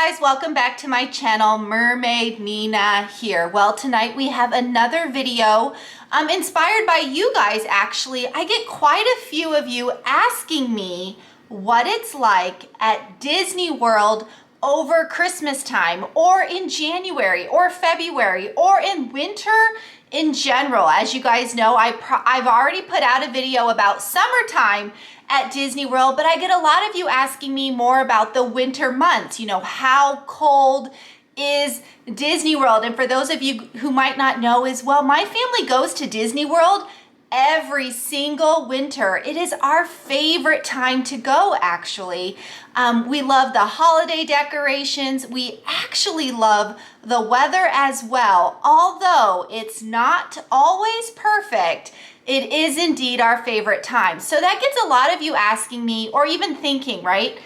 guys, welcome back to my channel. Mermaid Nina here. Well, tonight we have another video inspired by you guys. Actually, I get quite a few of you asking me what it's like at Disney World over Christmas time, or in January or February, or in winter in general. As you guys know, I've already put out a video about summertime at Disney World, but I get a lot of you asking me more about the winter months. You know, how cold is Disney World? And for those of you who might not know as well, my family goes to Disney World every single winter. It is our favorite time to go, actually. We love the holiday decorations. We actually love the weather as well. Although it's not always perfect, it is indeed our favorite time. So that gets a lot of you asking me, or even thinking, right?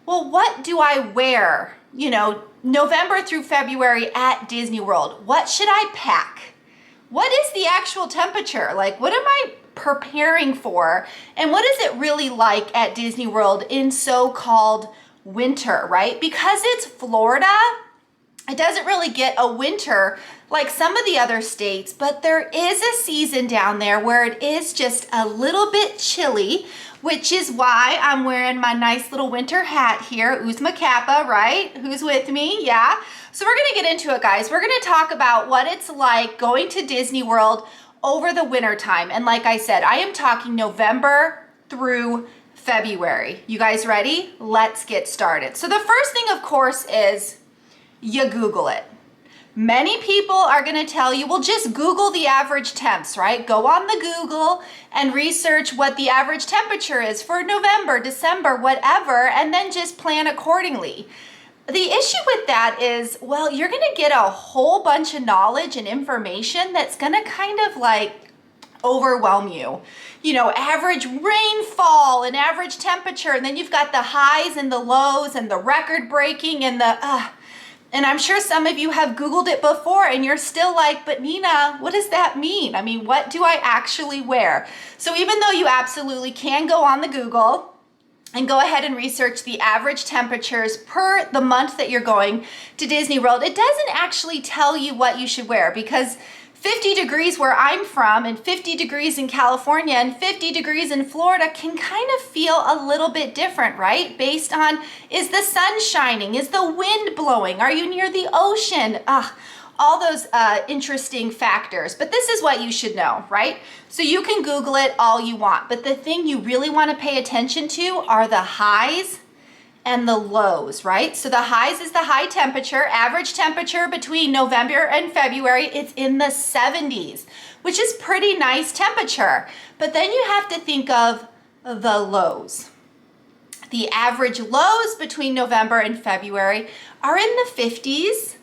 Well, what do I wear, you know, November through February at Disney World? What should I pack? What is the actual temperature? Like, what am I preparing for? And what is it really like at Disney World in so-called winter, right? Because it's Florida, it doesn't really get a winter like some of the other states, but there is a season down there where it is just a little bit chilly, which is why I'm wearing my nice little winter hat here, Uzma Kappa, right? Who's with me? Yeah. So we're gonna get into it, guys. We're gonna talk about what it's like going to Disney World over the winter time. And like I said, I am talking November through February. You guys ready? Let's get started. So the first thing, of course, is you Google it. Many people are going to tell you, well, just Google the average temps, right? Go on the Google and research what the average temperature is for November, December, whatever, and then just plan accordingly. The issue with that is, well, you're going to get a whole bunch of knowledge and information that's going to kind of like overwhelm you. You know, average rainfall and average temperature, and then you've got the highs and the lows and the record breaking and and I'm sure some of you have Googled it before and you're still like, but Nina, what does that mean? I mean, what do I actually wear? So even though you absolutely can go on the Google and go ahead and research the average temperatures per the month that you're going to Disney World, it doesn't actually tell you what you should wear, because 50 degrees where I'm from and 50 degrees in California and 50 degrees in Florida can kind of feel a little bit different, right? Based on, is the sun shining? Is the wind blowing? Are you near the ocean? All those interesting factors. But this is what you should know, right? So you can Google it all you want, but the thing you really want to pay attention to are the highs and the lows, right? So the highs is the high temperature, average temperature between November and February, it's in the 70s, which is pretty nice temperature. But then you have to think of the lows. The average lows between November and February are in the 50s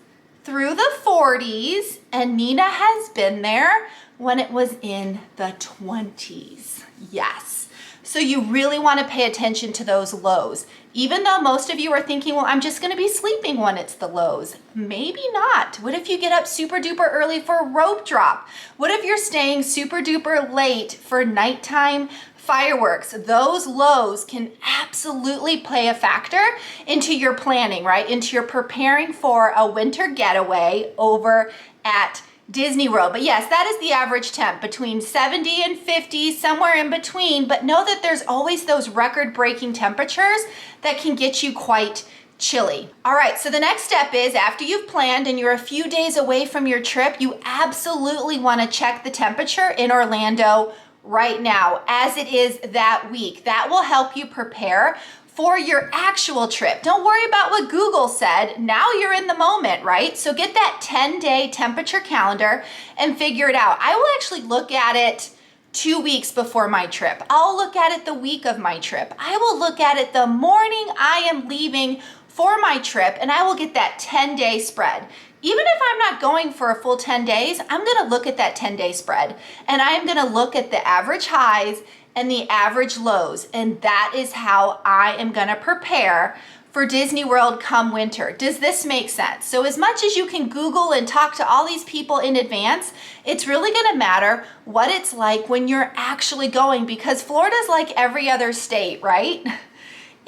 through the 40s, and Nina has been there when it was in the 20s. Yes. So you really want to pay attention to those lows. Even though most of you are thinking, well, I'm just going to be sleeping when it's the lows. Maybe not. What if you get up super duper early for a rope drop? What if you're staying super duper late for nighttime fireworks? Those lows can absolutely play a factor into your planning, right? Into your preparing for a winter getaway over at Disney World. But yes, that is the average temp, between 70 and 50, somewhere in between. But know that there's always those record-breaking temperatures that can get you quite chilly. All right, so the next step is, after you've planned and you're a few days away from your trip, you absolutely want to check the temperature in Orlando right now, as it is that week. That will help you prepare for your actual trip. Don't worry about what Google said. Now you're in the moment, right? So get that 10-day temperature calendar and figure it out. I will actually look at it 2 weeks before my trip. I'll look at it the week of my trip. I will look at it the morning I am leaving for my trip, and I will get that 10-day spread. Even if I'm not going for a full 10 days, I'm gonna look at that 10-day spread, and I'm gonna look at the average highs and the average lows, and that is how I am gonna prepare for Disney World come winter. Does this make sense? So as much as you can Google and talk to all these people in advance, it's really gonna matter what it's like when you're actually going, because Florida's like every other state, right?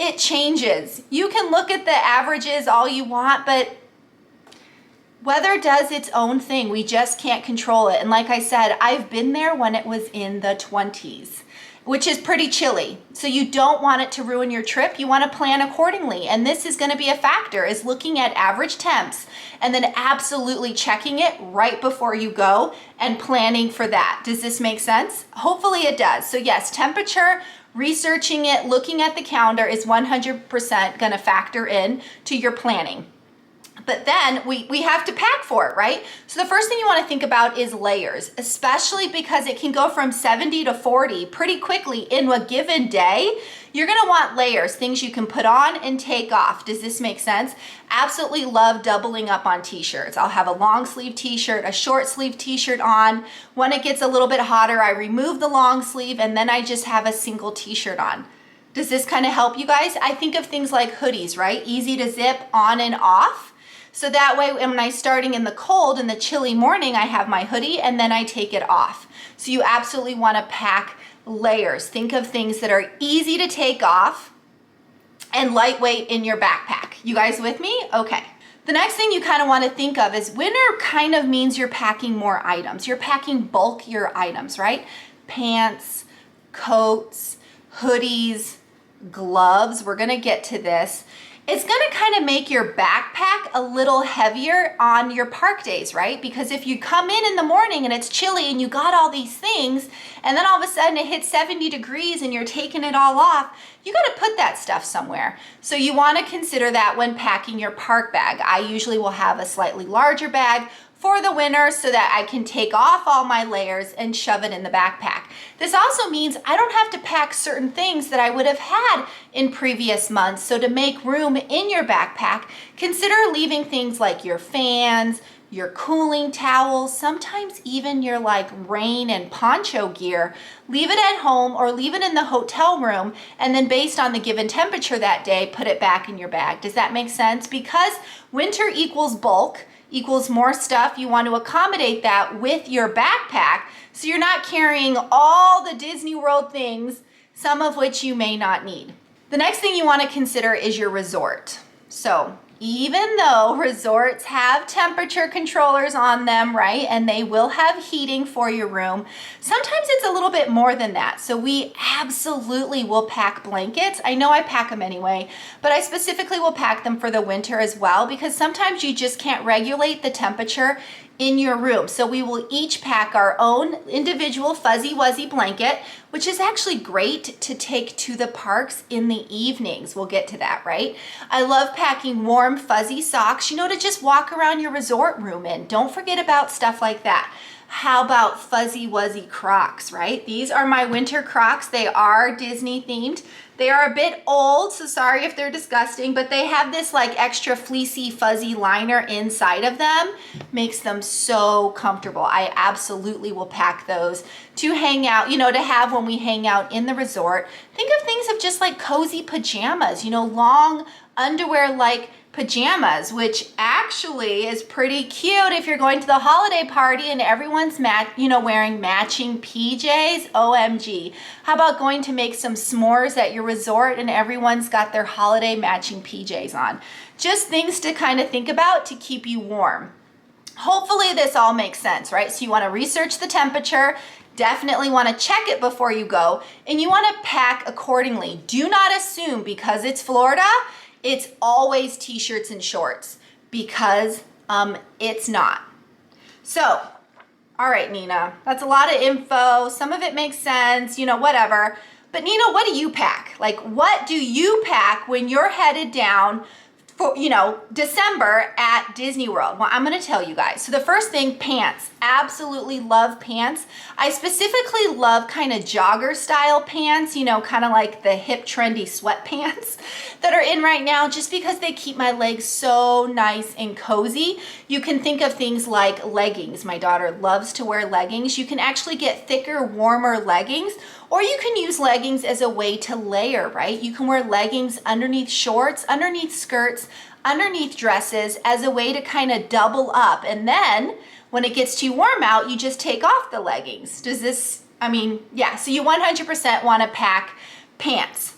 it changes. You can look at the averages all you want, but weather does its own thing. We just can't control it. And like I said, I've been there when it was in the 20s, which is pretty chilly. So you don't want it to ruin your trip. You want to plan accordingly. And this is going to be a factor, is looking at average temps and then absolutely checking it right before you go and planning for that. Does this make sense? Hopefully it does. So yes, temperature, researching it, looking at the calendar is 100% going to factor in to your planning. But then we have to pack for it, right? So the first thing you want to think about is layers, especially because it can go from 70 to 40 pretty quickly in a given day. You're going to want layers, things you can put on and take off. Does this make sense? Absolutely love doubling up on t-shirts. I'll have a long sleeve t-shirt, a short sleeve t-shirt on. When it gets a little bit hotter, I remove the long sleeve and then I just have a single t-shirt on. Does this kind of help you guys? I think of things like hoodies, right? Easy to zip on and off. So that way, when I'm starting in the cold, in the chilly morning, I have my hoodie and then I take it off. So you absolutely want to pack layers. Think of things that are easy to take off and lightweight in your backpack. You guys with me? Okay. The next thing you kind of want to think of is winter kind of means you're packing more items. You're packing bulkier items, right? Pants, coats, hoodies, gloves. We're going to get to this. It's going to kind of make your backpack a little heavier on your park days, right? Because if you come in the morning and it's chilly and you got all these things and then all of a sudden it hits 70 degrees and you're taking it all off, you got to put that stuff somewhere. So you want to consider that when packing your park bag. I usually will have a slightly larger bag for the winter so that I can take off all my layers and shove it in the backpack. This also means I don't have to pack certain things that I would have had in previous months. So to make room in your backpack, consider leaving things like your fans, your cooling towels, sometimes even your like rain and poncho gear. Leave it at home or leave it in the hotel room, and then based on the given temperature that day, put it back in your bag. Does that make sense? Because winter equals bulk, equals more stuff. You want to accommodate that with your backpack so you're not carrying all the Disney World things, some of which you may not need. The next thing you want to consider is your resort. So even though resorts have temperature controllers on them, right, and they will have heating for your room, sometimes it's a little bit more than that. So we absolutely will pack blankets. I know I pack them anyway, but I specifically will pack them for the winter as well, because sometimes you just can't regulate the temperature in your room. So we will each pack our own individual fuzzy wuzzy blanket, which is actually great to take to the parks in the evenings. We'll get to that, right? I love packing warm fuzzy socks, you know, to just walk around your resort room in. Don't forget about stuff like that. How about fuzzy wuzzy Crocs, right? These are my winter Crocs. They are Disney themed. They are a bit old, so sorry if they're disgusting, but they have this like extra fleecy fuzzy liner inside of them. Makes them so comfortable. I absolutely will pack those to hang out, you know, to have when we hang out in the resort. Think of things of just like cozy pajamas, you know, long underwear like pajamas, which actually is pretty cute if you're going to the holiday party and everyone's wearing matching PJs. OMG. How about going to make some s'mores at your resort and everyone's got their holiday matching PJs on? Just things to kind of think about to keep you warm. Hopefully this all makes sense, right? So you want to research the temperature, definitely want to check it before you go, and you want to pack accordingly. Do not assume because it's Florida, it's always t-shirts and shorts, because it's not. So, all right, Nina, that's a lot of info. Some of it makes sense, you know, whatever. But Nina, what do you pack? Like, what do you pack when you're headed down for, you know, December at Disney World? Well, I'm going to tell you guys. So the first thing, pants. Absolutely love pants. I specifically love kind of jogger style pants, you know, kind of like the hip trendy sweatpants that are in right now, just because they keep my legs so nice and cozy. You can think of things like leggings. My daughter loves to wear leggings. You can actually get thicker, warmer leggings, or you can use leggings as a way to layer, right? You can wear leggings underneath shorts, underneath skirts, underneath dresses as a way to kind of double up. And then when it gets too warm out, you just take off the leggings. Does this, I mean, yeah, so you 100% want to pack pants.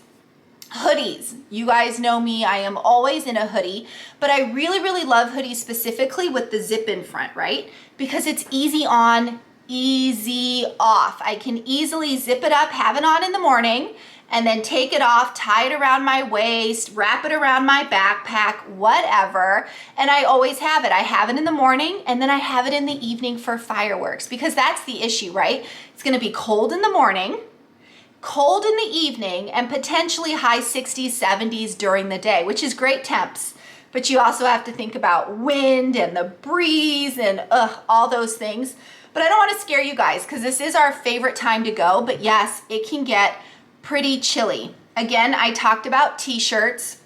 Hoodies hoodies. You guys know me, I am always in a hoodie, but I really, really love hoodies specifically with the zip in front, right? Because it's easy on, easy off. I can easily zip it up, have it on in the morning, and then take it off, tie it around my waist, wrap it around my backpack, whatever. And I always have it. I have it in the morning, and then I have it in the evening for fireworks, because that's the issue, right? It's gonna be cold in the morning, cold in the evening, and potentially high 60s, 70s during the day, which is great temps. But you also have to think about wind and the breeze and all those things. But I don't wanna scare you guys, because this is our favorite time to go. But yes, it can get pretty chilly. Again, I talked about t-shirts.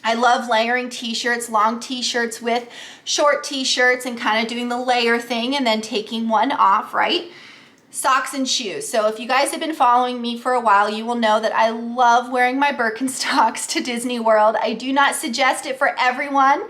I love layering t-shirts, long t-shirts with short t-shirts, and kind of doing the layer thing and then taking one off, right? Socks and shoes. So if you guys have been following me for a while, you will know that I love wearing my Birkenstocks to Disney World. I do not suggest it for everyone,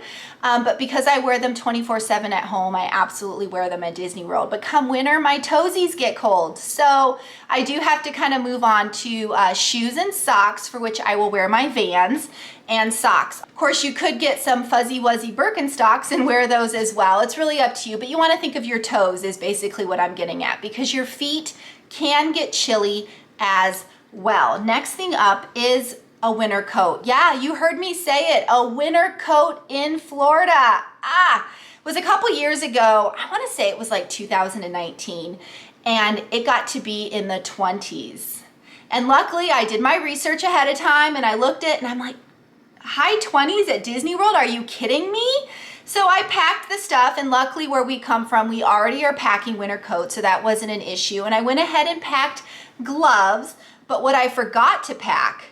but because I wear them 24/7 at home, I absolutely wear them at Disney World. But come winter, my toesies get cold. So I do have to kind of move on to shoes and socks, for which I will wear my Vans and socks. Of course, you could get some fuzzy wuzzy Birkenstocks and wear those as well. It's really up to you, but you want to think of your toes is basically what I'm getting at, because your feet can get chilly as well. Next thing up is a winter coat. Yeah, you heard me say it, a winter coat in Florida. It was a couple years ago. I want to say it was like 2019, and it got to be in the 20s. And luckily I did my research ahead of time, and I looked at it and I'm like, high 20s at Disney World? Are you kidding me? So I packed the stuff, and luckily where we come from, we already are packing winter coats, so that wasn't an issue. And I went ahead and packed gloves, but what I forgot to pack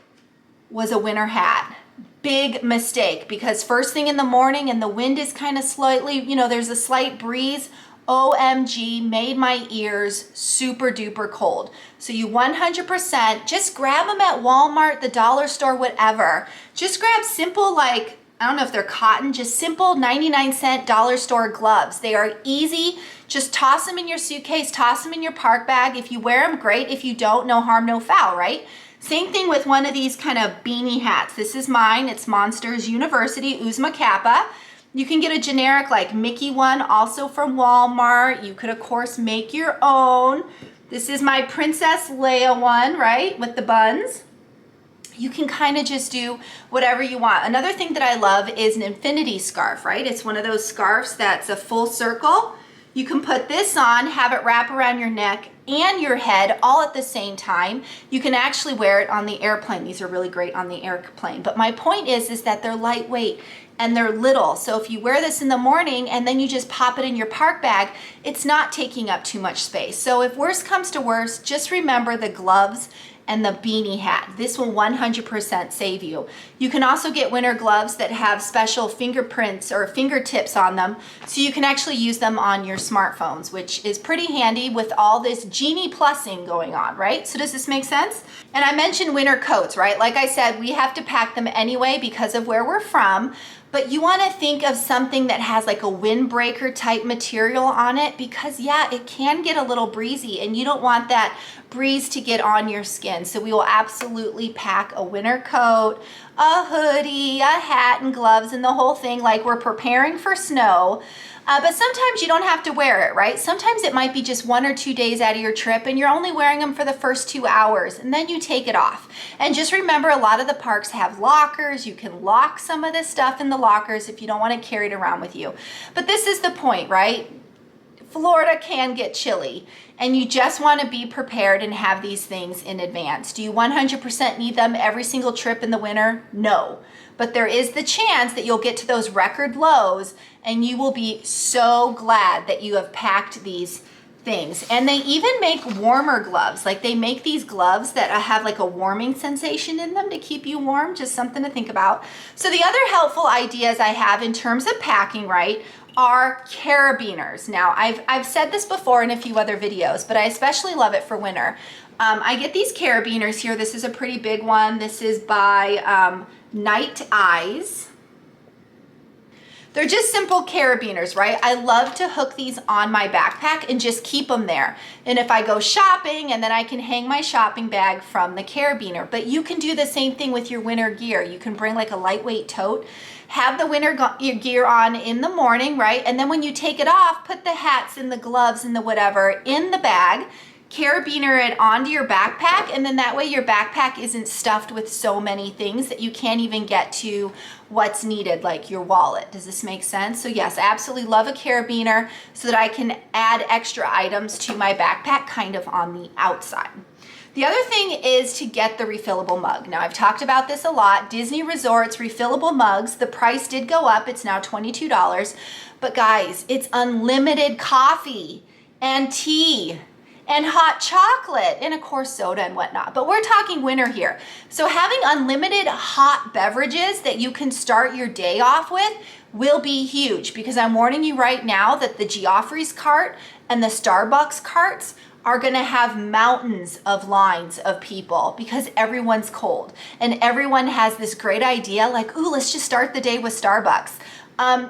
was a winter hat. Big mistake, because first thing in the morning and the wind is kind of slightly, there's a slight breeze. OMG, made my ears super duper cold. So you 100% just grab them at Walmart, the dollar store, whatever. Just grab simple, like, I don't know if they're cotton, just simple 99-cent dollar store gloves. They are easy. Just toss them in your suitcase, toss them in your park bag. If you wear them, great. If you don't, no harm, no foul, right? Same thing with one of these kind of beanie hats. This is mine. It's Monsters University Uzma Kappa. You can get a generic like Mickey one also from Walmart. You could of course make your own. This is my Princess Leia one, right, with the buns. You can kind of just do whatever you want. Another thing that I love is an infinity scarf, right? It's one of those scarves that's a full circle. You can put this on, have it wrap around your neck and your head all at the same time. You can actually wear it on the airplane. These are really great on the airplane. But my point is that they're lightweight and they're little. So if you wear this in the morning and then you just pop it in your park bag, it's not taking up too much space. So if worst comes to worst, just remember the gloves and the beanie hat. This will 100% save you. You can also get winter gloves that have special fingerprints or fingertips on them, so you can actually use them on your smartphones, which is pretty handy with all this Genie Plusing going on, right? So does this make sense? And I mentioned winter coats, right? Like I said, we have to pack them anyway because of where we're from, but you wanna think of something that has like a windbreaker type material on it, because yeah, it can get a little breezy and you don't want that breeze to get on your skin. So we will absolutely pack a winter coat, a hoodie, a hat, and gloves, and the whole thing like we're preparing for snow. But sometimes you don't have to wear it, right? Sometimes it might be just 1 or 2 days out of your trip and you're only wearing them for the first 2 hours and then you take it off. And just remember, a lot of the parks have lockers. You can lock some of this stuff in the lockers if you don't want to carry it around with you. But this is the point, right? Florida can get chilly and you just want to be prepared and have these things in advance. Do you 100% need them every single trip in the winter? No. But there is the chance that you'll get to those record lows and you will be so glad that you have packed these things. And they even make warmer gloves. Like they make these gloves that have like a warming sensation in them to keep you warm. Just something to think about. So the other helpful ideas I have in terms of packing, right, are carabiners. Now, I've said this before in a few other videos, but I especially love it for winter. I get these carabiners here. This is a pretty big one. This is by Night Eyes. They're just simple carabiners, right? I love to hook these on my backpack and just keep them there. And if I go shopping, and then I can hang my shopping bag from the carabiner. But you can do the same thing with your winter gear. You can bring like a lightweight tote, have the winter gear on in the morning, right? And then when you take it off, put the hats and the gloves and the whatever in the bag, carabiner it onto your backpack, and then that way your backpack isn't stuffed with so many things that you can't even get to what's needed, like your wallet. Does this make sense? So yes, I absolutely love a carabiner so that I can add extra items to my backpack kind of on the outside. The other thing is to get the refillable mug. Now, I've talked about this a lot. Disney Resorts refillable mugs, the price did go up. It's now $22. But guys, it's unlimited coffee and tea and hot chocolate and of course soda and whatnot. But we're talking winter here. So having unlimited hot beverages that you can start your day off with will be huge, because I'm warning you right now that the Geoffrey's cart and the Starbucks carts are gonna have mountains of lines of people because everyone's cold and everyone has this great idea like, ooh, let's just start the day with Starbucks.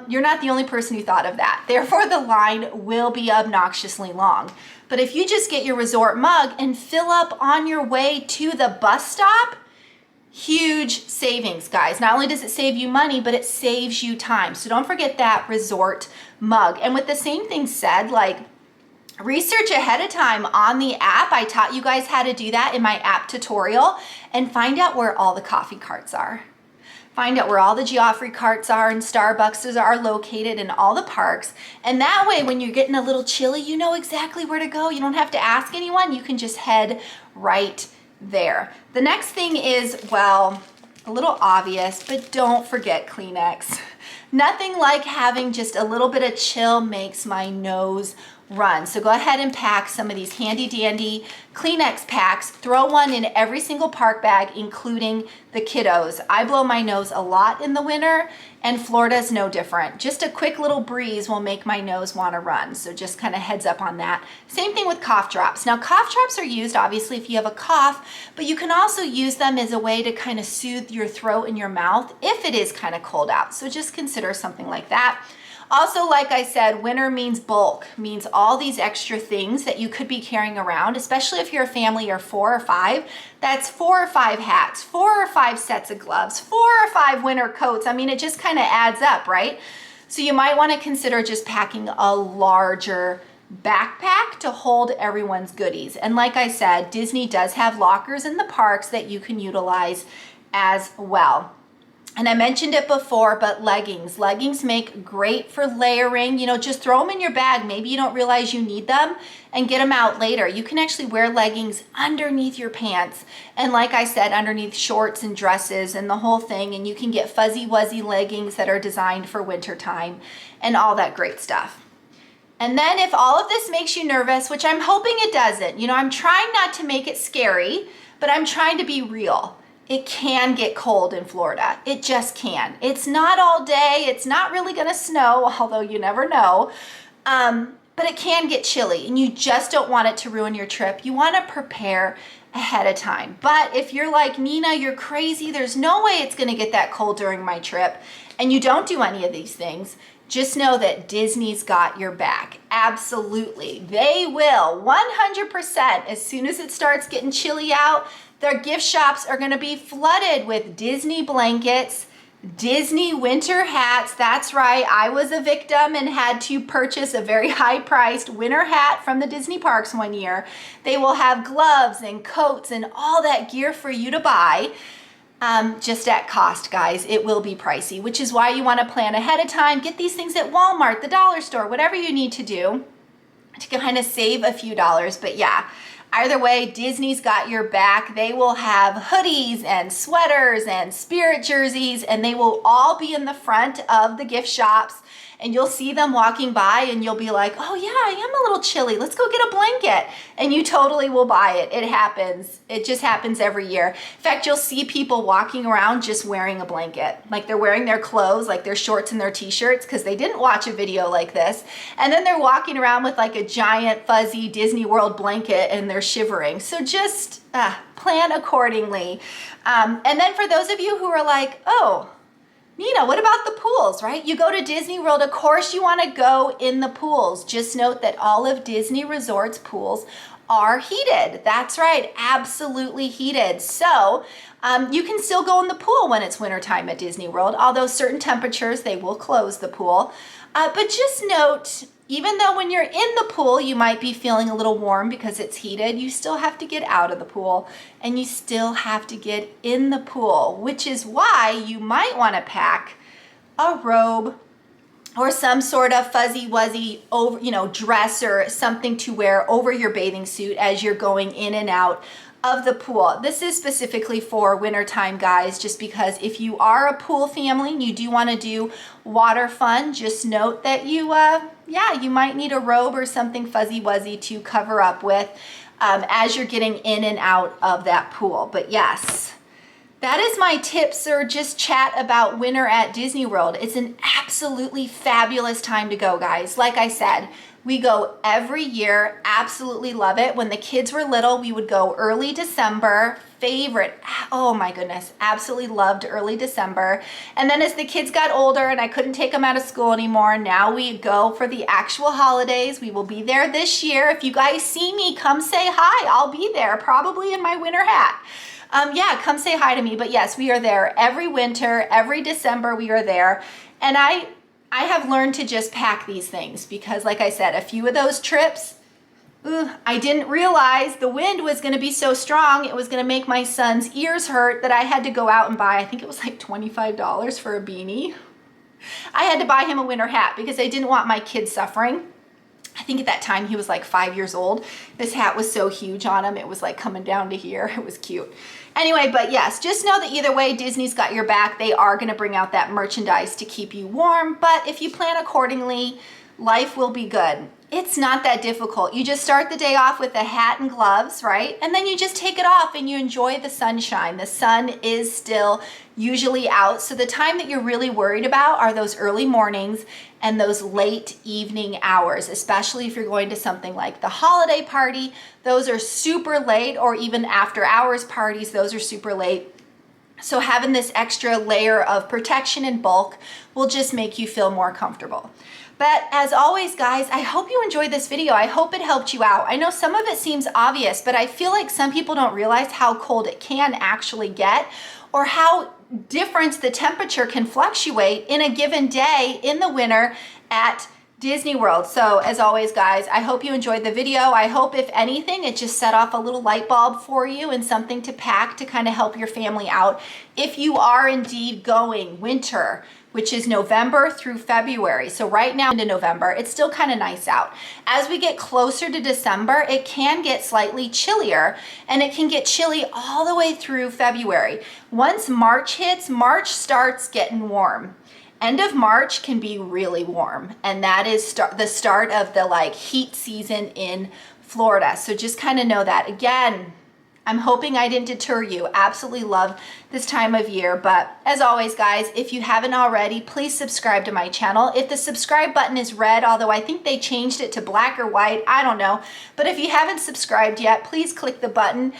You're not the only person who thought of that. Therefore, the line will be obnoxiously long. But if you just get your resort mug and fill up on your way to the bus stop, huge savings, guys. Not only does it save you money, but it saves you time. So don't forget that resort mug. And with the same thing said, like, research ahead of time on the app. I taught you guys how to do that in my app tutorial, and find out where all the coffee carts are. Find out where all the Geoffrey carts are and Starbucks are located in all the parks. And that way, when you're getting a little chilly, you know exactly where to go. You don't have to ask anyone. You can just head right there. The next thing is, well, a little obvious, but don't forget Kleenex. Nothing like having just a little bit of chill makes my nose run. So go ahead and pack some of these handy dandy Kleenex packs. Throw one in every single park bag, including the kiddos. I blow my nose a lot in the winter, and Florida's no different. Just a quick little breeze will make my nose want to run. So just kind of heads up on that. Same thing with cough drops. Now, cough drops are used obviously if you have a cough, but you can also use them as a way to kind of soothe your throat and your mouth if it is kind of cold out. So just consider something like that. Also, like I said, winter means bulk, means all these extra things that you could be carrying around, especially if you're a family of 4 or 5. That's 4 or 5 hats, 4 or 5 sets of gloves, 4 or 5 winter coats. I mean, it just kind of adds up, right? So you might want to consider just packing a larger backpack to hold everyone's goodies. And like I said, Disney does have lockers in the parks that you can utilize as well. And I mentioned it before, but leggings. Leggings make great for layering. You know, just throw them in your bag. Maybe you don't realize you need them and get them out later. You can actually wear leggings underneath your pants. And like I said, underneath shorts and dresses and the whole thing. And you can get fuzzy wuzzy leggings that are designed for wintertime and all that great stuff. And then if all of this makes you nervous, which I'm hoping it doesn't, you know, I'm trying not to make it scary, but I'm trying to be real. It can get cold in Florida. It just can. It's not all day. It's not really gonna snow, although you never know. But it can get chilly, and you just don't want it to ruin your trip. You wanna prepare ahead of time. But if you're like, Nina, you're crazy, there's no way it's gonna get that cold during my trip, and you don't do any of these things, just know that Disney's got your back. Absolutely. They will, 100%. As soon as it starts getting chilly out, their gift shops are going to be flooded with Disney blankets, Disney winter hats. That's right, I was a victim and had to purchase a very high-priced winter hat from the Disney parks one year. They will have gloves and coats and all that gear for you to buy. Just at cost, guys. It will be pricey, which is why you want to plan ahead of time. Get these things at Walmart, the dollar store, whatever you need to do to kind of save a few dollars. But yeah, either way, Disney's got your back. They will have hoodies and sweaters and spirit jerseys, and they will all be in the front of the gift shops. And you'll see them walking by and you'll be like, oh yeah, I am a little chilly. Let's go get a blanket. And you totally will buy it. It happens. It just happens every year. In fact, you'll see people walking around just wearing a blanket. Like they're wearing their clothes, like their shorts and their t-shirts, because they didn't watch a video like this. And then they're walking around with like a giant fuzzy Disney World blanket and they're shivering. So just plan accordingly. And then for those of you who are like, oh, Nina, what about the pools, right? You go to Disney World, of course you want to go in the pools. Just note that all of Disney Resort's pools are heated. That's right, absolutely heated. So you can still go in the pool when it's wintertime at Disney World, although certain temperatures, they will close the pool. But just note, even though when you're in the pool, you might be feeling a little warm because it's heated, you still have to get out of the pool and you still have to get in the pool, which is why you might want to pack a robe or some sort of fuzzy wuzzy over, dress or something to wear over your bathing suit as you're going in and out of the pool. This is specifically for wintertime, guys, just because if you are a pool family and you do want to do water fun, just note that you might need a robe or something fuzzy wuzzy to cover up with as you're getting in and out of that pool. But yes, that is my tips or just chat about winter at Disney World. It's an absolutely fabulous time to go, guys. Like I said, we go every year, absolutely love it. When the kids were little, we would go early December, favorite. Oh my goodness, absolutely loved early December. And then as the kids got older and I couldn't take them out of school anymore, now we go for the actual holidays. We will be there this year. If you guys see me, come say hi. I'll be there, probably in my winter hat. Yeah, come say hi to me. But yes, we are there every winter, every December we are there. And I have learned to just pack these things because like I said, a few of those trips, I didn't realize the wind was going to be so strong. It was going to make my son's ears hurt that I had to go out and buy, I think it was like $25 for a beanie. I had to buy him a winter hat because I didn't want my kid suffering. I think at that time he was like 5 years old. This hat was so huge on him. It was like coming down to here. It was cute. Anyway, but yes, just know that either way, Disney's got your back. They are going to bring out that merchandise to keep you warm. But if you plan accordingly, life will be good. It's not that difficult. You just start the day off with a hat and gloves, right? And then you just take it off and you enjoy the sunshine. The sun is still usually out. So the time that you're really worried about are those early mornings and those late evening hours, especially if you're going to something like the holiday party. Those are super late, or even after hours parties, those are super late. So having this extra layer of protection and bulk will just make you feel more comfortable. But as always, guys, I hope you enjoyed this video. I hope it helped you out. I know some of it seems obvious, but I feel like some people don't realize how cold it can actually get or how different the temperature can fluctuate in a given day in the winter at Disney World. So as always, guys, I hope you enjoyed the video. I hope if anything, it just set off a little light bulb for you and something to pack to kind of help your family out. If you are indeed going winter, which is November through February. So right now into November, it's still kind of nice out. As we get closer to December, it can get slightly chillier and it can get chilly all the way through February. Once March hits, March starts getting warm. End of March can be really warm, and that is the start of the heat season in Florida. So just kind of know that. Again, I'm hoping I didn't deter you. Absolutely love this time of year. But as always, guys, if you haven't already, please subscribe to my channel. If the subscribe button is red, although I think they changed it to black or white, I don't know. But if you haven't subscribed yet, please click the button.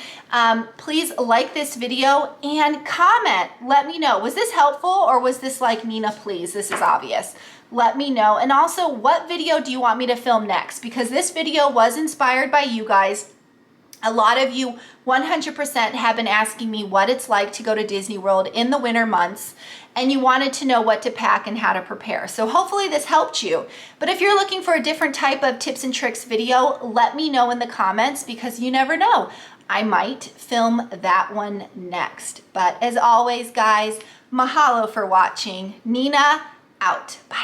Please like this video and comment. Let me know, was this helpful or was this like, Nina, please, this is obvious. Let me know. And also, what video do you want me to film next? Because this video was inspired by you guys. A lot of you 100% have been asking me what it's like to go to Disney World in the winter months, and you wanted to know what to pack and how to prepare. So hopefully this helped you. But if you're looking for a different type of tips and tricks video, let me know in the comments, because you never know. I might film that one next. But as always, guys, mahalo for watching. Nina out. Bye.